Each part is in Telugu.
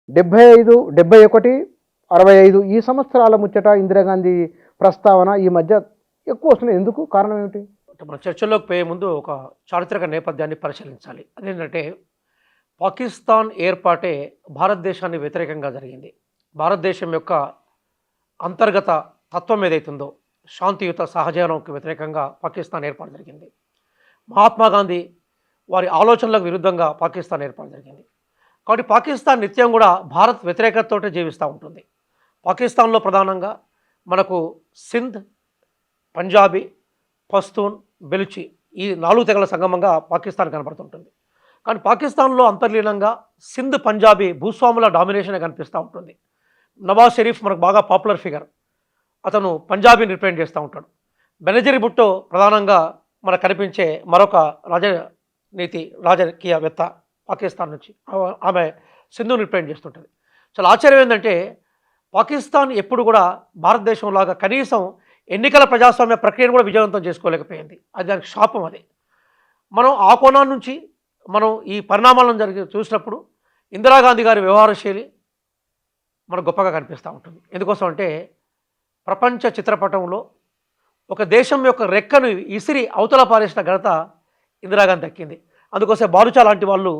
75, 71, 65 ఈ సంవత్సరాల ముచ్చట ఇందిరాగాంధీ ప్రస్తావన ఈ మధ్య ఎక్కువ వస్తున్నాయి. ఎందుకు? కారణం ఏమిటి? మన చర్చల్లోకి పోయే ముందు ఒక చారిత్రక నేపథ్యాన్ని పరిశీలించాలి. అదేంటంటే పాకిస్తాన్ ఏర్పాటే భారతదేశానికి వ్యతిరేకంగా జరిగింది. భారతదేశం యొక్క అంతర్గత తత్వం ఏదైతుందో శాంతియుత సహజీవనంకు వ్యతిరేకంగా పాకిస్తాన్ ఏర్పాటు జరిగింది. మహాత్మా గాంధీ వారి ఆలోచనలకు విరుద్ధంగా పాకిస్తాన్ ఏర్పాటు జరిగింది. కాబట్టి పాకిస్తాన్ నిత్యం కూడా భారత్ వ్యతిరేకతతోటే జీవిస్తూ ఉంటుంది. పాకిస్తాన్లో ప్రధానంగా మనకు సింధ్, పంజాబీ, పస్తూన్, బెలుచి ఈ 4 తెగల సంగమంగా పాకిస్తాన్ కనబడుతుంటుంది. కానీ పాకిస్తాన్లో అంతర్లీనంగా సింధ్, పంజాబీ భూస్వాముల డామినేషన్ కనిపిస్తూ ఉంటుంది. నవాజ్ షరీఫ్ మనకు బాగా పాపులర్ ఫిగర్, అతను పంజాబీని రిప్రజెంట్ చేస్తూ ఉంటాడు. బెనజీర్ భుట్టో ప్రధానంగా మనకు కనిపించే మరొక రాజకీయవేత్త పాకిస్తాన్ నుంచి, ఆమె సింధుని రిప్రజెంట్ చేస్తుంటుంది. చాలా ఆశ్చర్యం ఏంటంటే పాకిస్తాన్ ఎప్పుడు కూడా భారతదేశం లాగా కనీసం ఎన్నికల ప్రజాస్వామ్య ప్రక్రియను కూడా విజయవంతం చేసుకోలేకపోయింది. అది దానికి శాపం. అది మనం ఆ కోణం నుంచి మనం ఈ పరిణామాలను చూసినప్పుడు ఇందిరాగాంధీ గారి వ్యవహార శైలి మనకు గొప్పగా కనిపిస్తూ ఉంటుంది. ఎందుకోసం అంటే ప్రపంచ చిత్రపటంలో ఒక దేశం యొక్క రెక్కను ఇసిరి అవతల పారేసిన ఘనత ఇందిరాగాంధీ దక్కింది. అందుకోసం బారుచా లాంటి వాళ్ళు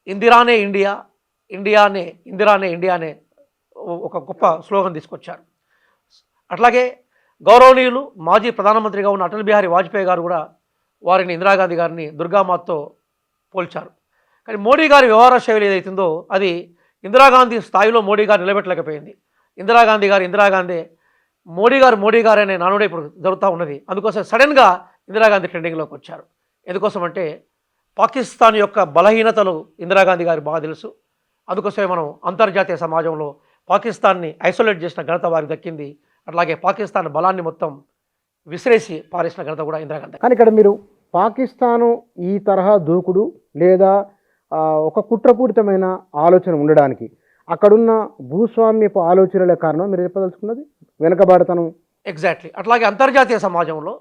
ఇందిరానే ఇండియా, ఇందిరానే ఇండియా అనే ఒక గొప్ప స్లోగన్ తీసుకొచ్చారు. అట్లాగే గౌరవనీయులు మాజీ ప్రధానమంత్రిగా ఉన్న అటల్ బిహారీ వాజ్పేయి గారు కూడా వారిని, ఇందిరాగాంధీ గారిని దుర్గామాతతో పోల్చారు. కానీ మోడీ గారి వ్యవహార శైలి ఏదైతుందో అది ఇందిరాగాంధీ స్థాయిలో మోడీ గారు నిలబెట్టలేకపోయింది. ఇందిరాగాంధీ మోడీ గారు అనే నానుడే ఇప్పుడు జరుగుతూ ఉన్నది. అందుకోసం సడన్గా ఇందిరాగాంధీ ట్రెండింగ్లోకి వచ్చారు. ఎందుకోసం అంటే పాకిస్తాన్ యొక్క బలహీనతలు ఇందిరాగాంధీ గారికి బాగా తెలుసు. అందుకోసమే మనం అంతర్జాతీయ సమాజంలో పాకిస్తాన్ని ఐసోలేట్ చేసిన ఘనత వారికి దక్కింది. అట్లాగే పాకిస్తాన్ బలాన్ని మొత్తం విసిరేసి పారేసిన ఘనత కూడా ఇందిరాగాంధీ. కానీ ఇక్కడ మీరు పాకిస్తాను ఈ తరహా దూకుడు లేదా ఒక కుట్రపూరితమైన ఆలోచన ఉండడానికి అక్కడున్న భూస్వామ్యపు ఆలోచనలే కారణం మీరు చెప్పదలుచుకున్నది వెనుకబాటుతనం. ఎగ్జాక్ట్లీ. అట్లాగే అంతర్జాతీయ సమాజంలో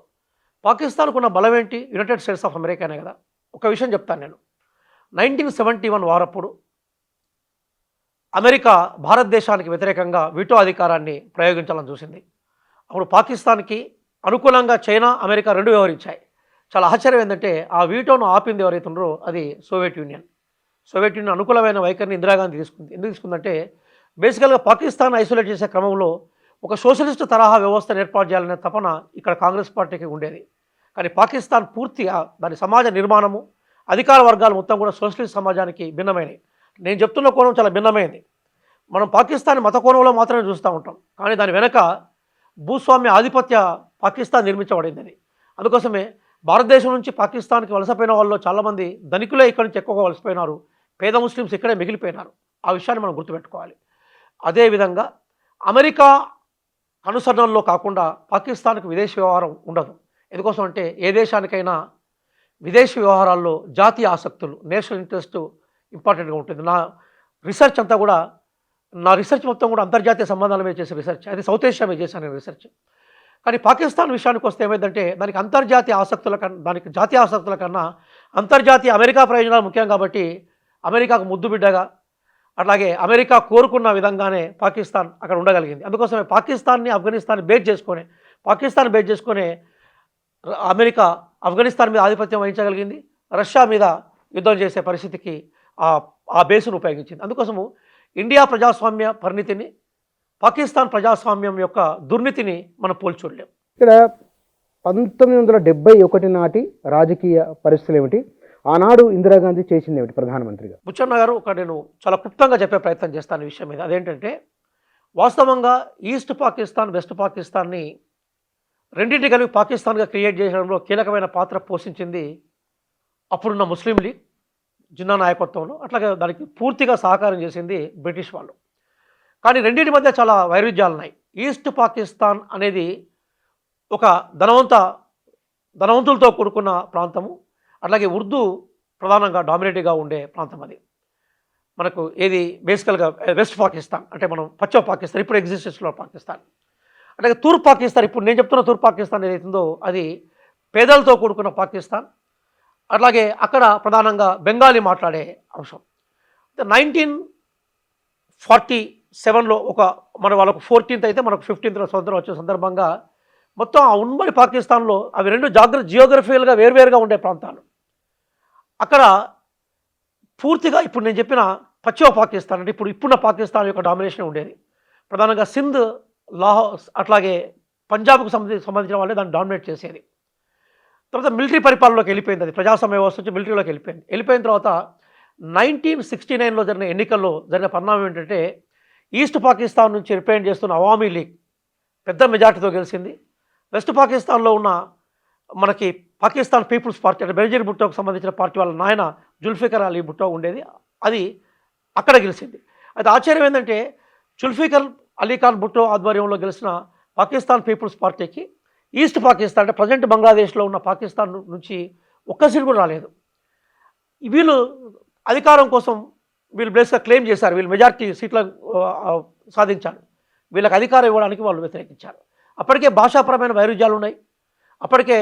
పాకిస్తాన్కు ఉన్న బలం ఏంటి? యునైటెడ్ స్టేట్స్ ఆఫ్ అమెరికానే కదా. ఒక విషయం చెప్తాను నేను. 1971 వారప్పుడు అమెరికా భారతదేశానికి వ్యతిరేకంగా వీటో అధికారాన్ని ప్రయోగించాలని చూసింది. అప్పుడు పాకిస్తాన్కి అనుకూలంగా చైనా, అమెరికా 2 వ్యవహరించాయి. చాలా ఆశ్చర్యం ఏంటంటే ఆ వీటోను ఆపింది ఎవరైతే ఉన్నారో అది సోవియట్ యూనియన్ అనుకూలమైన వైఖరిని ఇందిరాగాంధీ తీసుకుంది. ఎందుకు తీసుకుందంటే బేసికల్గా పాకిస్తాన్ ఐసోలేట్ చేసే క్రమంలో ఒక సోషలిస్ట్ తరహా వ్యవస్థను ఏర్పాటు చేయాలనే తపన ఇక్కడ కాంగ్రెస్ పార్టీకి ఉండేది. కానీ పాకిస్తాన్ పూర్తిగా దాని సమాజ నిర్మాణము, అధికార వర్గాలు మొత్తం కూడా సోషలిస్ట్ సమాజానికి భిన్నమైనవి. నేను చెప్తున్న కోణం చాలా భిన్నమైంది. మనం పాకిస్తాన్ మత కోణంలో మాత్రమే చూస్తూ ఉంటాం. కానీ దాని వెనక భూస్వామ్య ఆధిపత్య పాకిస్తాన్ నిర్మించబడింది. అది అందుకోసమే భారతదేశం నుంచి పాకిస్తాన్కి వలసపోయిన వాళ్ళు చాలామంది ధనికులే ఇక్కడి నుంచి ఎక్కువగా వలసపోయినారు. పేద ముస్లిమ్స్ ఇక్కడే మిగిలిపోయినారు. ఆ విషయాన్ని మనం గుర్తుపెట్టుకోవాలి. అదేవిధంగా అమెరికా అనుసరణలో కాకుండా పాకిస్తాన్కి విదేశీ వ్యవహారం ఉండదు. ఎందుకోసం అంటే ఏ దేశానికైనా విదేశీ వ్యవహారాల్లో జాతీయ ఆసక్తులు, నేషనల్ ఇంట్రెస్ట్ ఇంపార్టెంట్గా ఉంటుంది. నా రీసెర్చ్ మొత్తం కూడా అంతర్జాతీయ సంబంధాల మీద చేసే రీసెర్చ్. అది సౌత్ ఏషియా మీద చేశాను రీసెర్చ్. కానీ పాకిస్తాన్ విషయానికి వస్తే ఏమైందంటే దానికి జాతీయ ఆసక్తుల కన్నా అంతర్జాతీయ అమెరికా ప్రయోజనాలు ముఖ్యం. కాబట్టి అమెరికాకు ముద్దు బిడ్డగా, అట్లాగే అమెరికా కోరుకున్న విధంగానే పాకిస్తాన్ అక్కడ ఉండగలిగింది. అందుకోసమే పాకిస్తాన్ బేస్ చేసుకొని అమెరికా ఆఫ్ఘనిస్తాన్ మీద ఆధిపత్యం వహించగలిగింది. రష్యా మీద యుద్ధం చేసే పరిస్థితికి ఆ బేసును ఉపయోగించింది. అందుకోసము ఇండియా ప్రజాస్వామ్య పరిణితిని, పాకిస్తాన్ ప్రజాస్వామ్యం యొక్క దుర్నీతిని మనం పోల్చూడలేం. ఇక్కడ 1971 నాటి రాజకీయ పరిస్థితులు ఏమిటి? ఆనాడు ఇందిరాగాంధీ చేసింది ఏమిటి ప్రధానమంత్రిగా? బుచ్చన్న గారు, నేను చాలా క్లుప్తంగా చెప్పే ప్రయత్నం చేస్తాను ఈ విషయం మీద. అదేంటంటే వాస్తవంగా ఈస్ట్ పాకిస్తాన్, వెస్ట్ పాకిస్తాన్ని రెండింటి కలిపి పాకిస్తాన్గా క్రియేట్ చేయడంలో కీలకమైన పాత్ర పోషించింది అప్పుడున్న ముస్లిం లీగ్ జిన్నా నాయకత్వంలో. అట్లాగే దానికి పూర్తిగా సహకారం చేసింది బ్రిటిష్ వాళ్ళు. కానీ రెండింటి మధ్య చాలా వైరుధ్యాలు ఉన్నాయి. ఈస్ట్ పాకిస్తాన్ అనేది ఒక ధనవంతులతో కూడుకున్న ప్రాంతము. అట్లాగే ఉర్దూ ప్రధానంగా డామినేటివ్గా ఉండే ప్రాంతం. అది మనకు ఏది బేసికల్గా వెస్ట్ పాకిస్తాన్ అంటే మనం పశ్చిమ పాకిస్తాన్, ఇప్పుడు ఎగ్జిస్టెన్స్లో పాకిస్తాన్. అట్లాగే తూర్పు పాకిస్తాన్, ఇప్పుడు నేను చెప్తున్న తూర్పు పాకిస్తాన్ ఏదైతుందో అది పేదలతో కూడుకున్న పాకిస్తాన్. అట్లాగే అక్కడ ప్రధానంగా బెంగాలీ మాట్లాడే అంశం. 47లో ఒక వాళ్ళకు 14th అయితే మనకు 15th స్వతంత్రం వచ్చే సందర్భంగా మొత్తం ఆ ఉమ్మడి పాకిస్తాన్లో అవి రెండు జియోగ్రఫికల్గా వేరువేరుగా ఉండే ప్రాంతాలు. అక్కడ పూర్తిగా ఇప్పుడు నేను చెప్పిన పశ్చిమ పాకిస్తాన్ అంటే ఇప్పుడున్న పాకిస్తాన్ యొక్క డామినేషన్ ఉండేది. ప్రధానంగా సింధ్, లాహోర్ అట్లాగే పంజాబ్కు సంబంధించిన వాళ్ళే దాన్ని డామినేట్ చేసేది. తర్వాత మిలిటరీ పరిపాలనలోకి వెళ్ళిపోయింది, అది ప్రజాస్వామ్య వ్యవస్థ నుంచి మిలిటరీలోకి వెళ్ళిపోయిన తర్వాత 1969లో జరిగిన ఎన్నికల్లో జరిగిన పరిణామం ఏంటంటే ఈస్ట్ పాకిస్తాన్ నుంచి రిప్రజెంట్ చేస్తున్న అవామీ లీగ్ పెద్ద మెజార్టీతో గెలిచింది. వెస్ట్ పాకిస్తాన్లో ఉన్న మనకి పాకిస్తాన్ పీపుల్స్ పార్టీ అంటే బెనజీర్ భుట్టోకు సంబంధించిన పార్టీ వాళ్ళ నాయన జుల్ఫికర్ అలీ భుట్టో ఉండేది, అది అక్కడ గెలిచింది. అయితే ఆశ్చర్యం ఏంటంటే జుల్ఫికర్ అలీ ఖాన్ భుట్టో ఆధ్వర్యంలో గెలిచిన పాకిస్తాన్ పీపుల్స్ పార్టీకి ఈస్ట్ పాకిస్తాన్ అంటే ప్రజెంట్ బంగ్లాదేశ్లో ఉన్న పాకిస్తాన్ నుంచి ఒక్క సీట్ కూడా రాలేదు. వీళ్ళు అధికారం కోసం వీళ్ళు బేస్గా క్లెయిమ్ చేశారు, వీళ్ళు మెజార్టీ సీట్ల సాధించారు, వీళ్ళకి అధికారం ఇవ్వడానికి వాళ్ళు వ్యతిరేకించారు. అప్పటికే భాషాపరమైన వైరుధ్యాలు ఉన్నాయి, అప్పటికే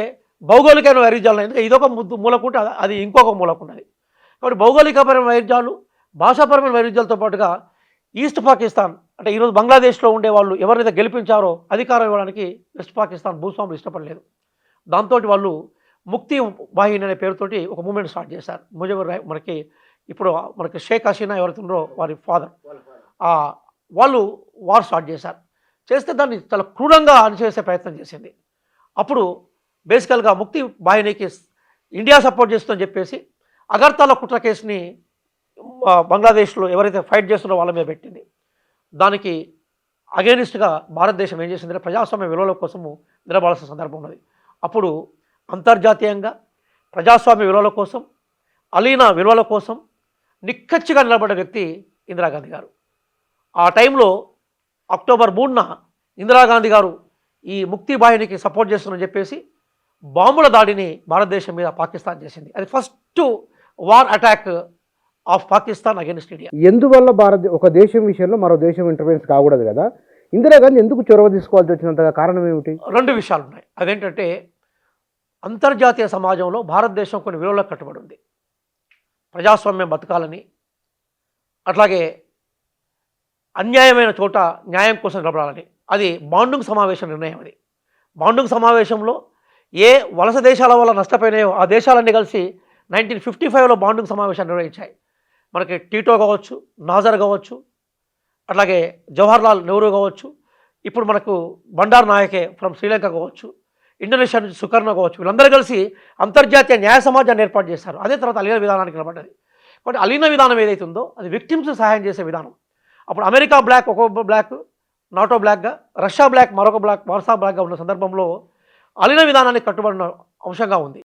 భౌగోళికమైన వైరుధ్యాలు ఉన్నాయి. ఎందుకంటే ఇదొక మూలకుంటే అది ఇంకొక మూలకున్నది. కాబట్టి భౌగోళికపరమైన వైరుధ్యాలు, భాషాపరమైన వైరుధ్యాలతో పాటుగా ఈస్ట్ పాకిస్తాన్ అంటే ఈరోజు బంగ్లాదేశ్లో ఉండే వాళ్ళు ఎవరైతే గెలిపించారో అధికారం ఇవ్వడానికి వెస్ట్ పాకిస్తాన్ భూస్వాములు ఇష్టపడలేదు. దాంతో వాళ్ళు ముక్తి వాహిని అనే పేరుతోటి ఒక మూమెంట్ స్టార్ట్ చేశారు. ముజఫర్ మనకి షేక్ హసీనా ఎవరైతే ఉన్నారో వారి ఫాదర్, వాళ్ళు వార్ స్టార్ట్ చేశారు. చేస్తే దాన్ని చాలా క్రూరంగా అణిచేసే ప్రయత్నం చేసింది. అప్పుడు బేసికల్గా ముక్తి వాహినికి ఇండియా సపోర్ట్ చేస్తుందని చెప్పేసి అగర్తల కుట్ర కేసుని బంగ్లాదేశ్లో ఎవరైతే ఫైట్ చేస్తున్నారో వాళ్ళ మీద పెట్టింది. దానికి అగేనిస్ట్గా భారతదేశం ఏం చేసిందంటే ప్రజాస్వామ్య విలువల కోసము నిలబడాల్సిన సందర్భం ఉన్నది. అప్పుడు అంతర్జాతీయంగా ప్రజాస్వామ్య విలువల కోసం, అలీనా విలువల కోసం నిక్కచ్చిగా నిలబడ్డ వ్యక్తి ఇందిరాగాంధీ గారు. ఆ టైంలో అక్టోబర్ 3న ఇందిరాగాంధీ గారు ఈ ముక్తి బాహినికి సపోర్ట్ చేస్తుందని చెప్పేసి బాంబుల దాడిని భారతదేశం మీద పాకిస్తాన్ చేసింది. అది first war attack of Pakistan against India. ఎందువల్ల ఒక దేశం విషయంలో మరో దేశం ఇంటర్ఫెరెన్స్ కాకూడదు కదా, ఇందిరాగాంధీ ఎందుకు చొరవ తీసుకోవాల్సి వచ్చినంతగా కారణం ఏమిటి? రెండు విషయాలు ఉన్నాయి. అదేంటంటే అంతర్జాతీయ సమాజంలో భారతదేశం కొన్ని విలువలకు కట్టుబడి ఉంది. ప్రజాస్వామ్యం బతకాలని, అట్లాగే అన్యాయమైన చోట న్యాయం కోసం నిలబడాలని. అది బాండుంగ్ సమావేశం నిర్ణయం. అది బాండుంగ్ సమావేశంలో ఏ వలస దేశాల వల్ల నష్టపోయినాయో ఆ దేశాలన్నీ కలిసి 1955లో బాండుంగ్ సమావేశాన్ని నిర్వహించాయి. మనకి టీటో కావచ్చు, నాజర్ కావచ్చు, అట్లాగే జవహర్లాల్ నెహ్రూ కావచ్చు, ఇప్పుడు మనకు బండారు నాయకే ఫ్రమ్ శ్రీలంక కావచ్చు, ఇండోనేషియా నుంచి సుకర్ణ కావచ్చు, వీళ్ళందరూ కలిసి అంతర్జాతీయ న్యాయ సమాజాన్ని ఏర్పాటు చేశారు. అదే తర్వాత అలీనా విధానానికి నిలబడ్డది. కాబట్టి అలీనా విధానం ఏదైతే ఉందో అది విక్టిమ్స్ సహాయం చేసే విధానం. అప్పుడు అమెరికా బ్లాక్ ఒక బ్లాక్, నాటో బ్లాక్గా, రష్యా బ్లాక్ మరొక బ్లాక్, వార్సా బ్లాక్గా ఉన్న సందర్భంలో అలీనా విధానానికి కట్టుబడిన అంశంగా ఉంది.